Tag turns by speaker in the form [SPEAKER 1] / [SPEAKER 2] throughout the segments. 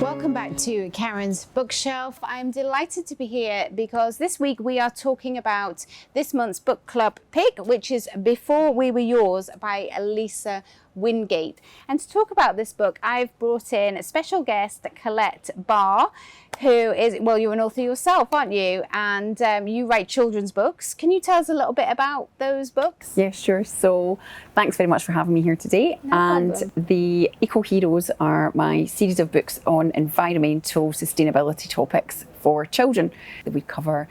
[SPEAKER 1] Welcome back to Karen's Bookshelf. I'm delighted to be here because this week we are talking about this month's book club pick, which is Before We Were Yours by Lisa Wingate. And to talk about this book, I've brought in a special guest, Colette Barr, who is, well, you're an author yourself, aren't you? And you write children's books. Can you tell us a little bit about those books?
[SPEAKER 2] Yeah, sure. So thanks very much for having me here today.
[SPEAKER 1] No problem.
[SPEAKER 2] The Eco Heroes are my series of books on environmental sustainability topics for children. We cover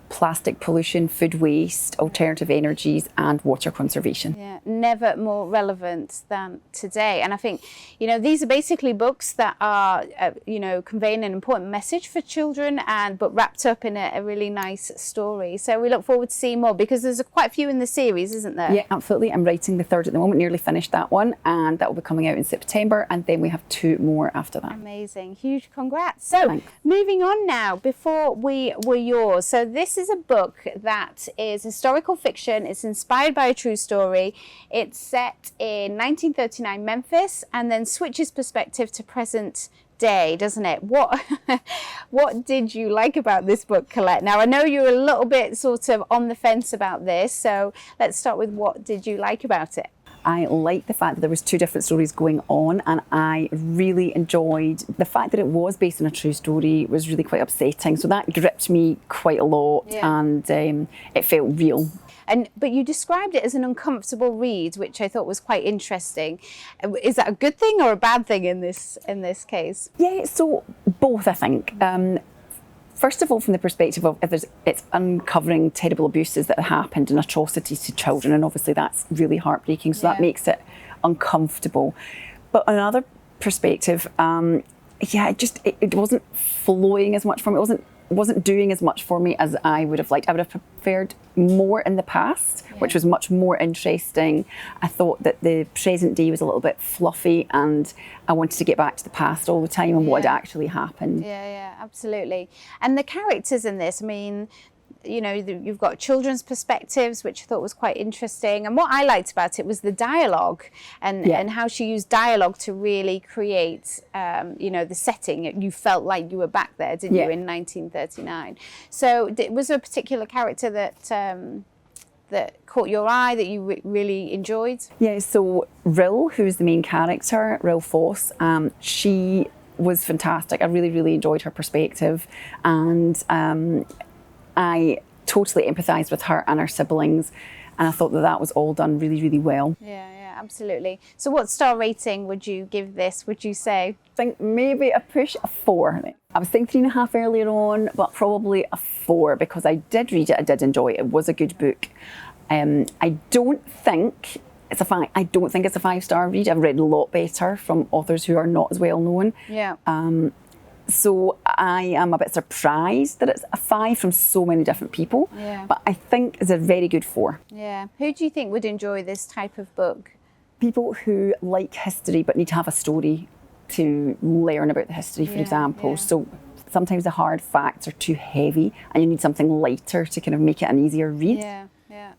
[SPEAKER 2] plastic pollution, food waste, alternative energies and water conservation.
[SPEAKER 1] Yeah, never more relevant than today. And I think, you know, these are basically books that are, conveying an important message for children but wrapped up in a really nice story. So we look forward to seeing more because there's quite a few in the series, isn't there?
[SPEAKER 2] Yeah, absolutely. I'm writing the third at the moment, nearly finished that one, and that will be coming out in September, and then we have 2 more after that.
[SPEAKER 1] Amazing. Huge congrats. So
[SPEAKER 2] Thanks.
[SPEAKER 1] Moving on now, Before We Were Yours. So this is a book that is historical fiction. It's inspired by a true story. It's set in 1939 Memphis and then switches perspective to present day, doesn't it? What did you like about this book, Colette? Now, I know you're a little bit sort of on the fence about this, so let's start with what did you like about it?
[SPEAKER 2] I liked the fact that there was 2 different stories going on, and I really enjoyed the fact that it was based on a true story. It was really quite upsetting, so that gripped me quite a lot.
[SPEAKER 1] Yeah.
[SPEAKER 2] And it felt real.
[SPEAKER 1] But you described it as an uncomfortable read, which I thought was quite interesting. Is that a good thing or a bad thing in this case?
[SPEAKER 2] Yeah, so both, I think. First of all, from the perspective of it's uncovering terrible abuses that have happened and atrocities to children, and obviously that's really heartbreaking, so that makes it uncomfortable. But on another perspective, it wasn't flowing as much for me. It wasn't doing as much for me as I would have liked. I would have preferred more in the past, which was much more interesting. I thought that the present day was a little bit fluffy, and I wanted to get back to the past all the time and what had actually happened.
[SPEAKER 1] Yeah, absolutely. And the characters in this, I mean, you know, you've got children's perspectives, which I thought was quite interesting. And what I liked about it was the dialogue and how she used dialogue to really create, the setting. You felt like you were back there, didn't you, in 1939? So was there a particular character that caught your eye, that you really enjoyed? Yeah,
[SPEAKER 2] so Rill, who's the main character, Rill Foss, she was fantastic. I really, really enjoyed her perspective, and I totally empathised with her and her siblings, and I thought that was all done really, really well.
[SPEAKER 1] Yeah, absolutely. So what star rating would you give this, would you say?
[SPEAKER 2] I think maybe a 4. I was thinking 3.5 earlier on, but probably a 4 because I did read it, I did enjoy it. It was a good book. I don't think it's a 5-star read. I've read a lot better from authors who are not as well known.
[SPEAKER 1] Yeah.
[SPEAKER 2] So I am a bit surprised that it's a 5 from so many different people.
[SPEAKER 1] Yeah.
[SPEAKER 2] But I think it's a very good 4.
[SPEAKER 1] Yeah. Who do you think would enjoy this type of book?
[SPEAKER 2] People who like history but need to have a story to learn about the history, for example.
[SPEAKER 1] Yeah.
[SPEAKER 2] So sometimes the hard facts are too heavy and you need something lighter to kind of make it an easier read.
[SPEAKER 1] Yeah.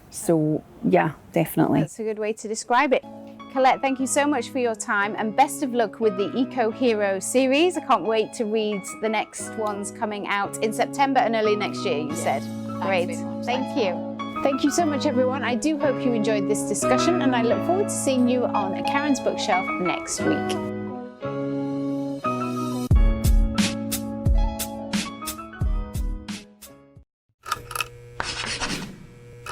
[SPEAKER 2] So yeah, definitely.
[SPEAKER 1] That's a good way to describe it. Colette, thank you so much for your time and best of luck with the Eco Hero series. I can't wait to read the next ones coming out in September and early next year, you said. Great. Thank you. Thank you so much, everyone. I do hope you enjoyed this discussion, and I look forward to seeing you on Karen's Bookshelf next week.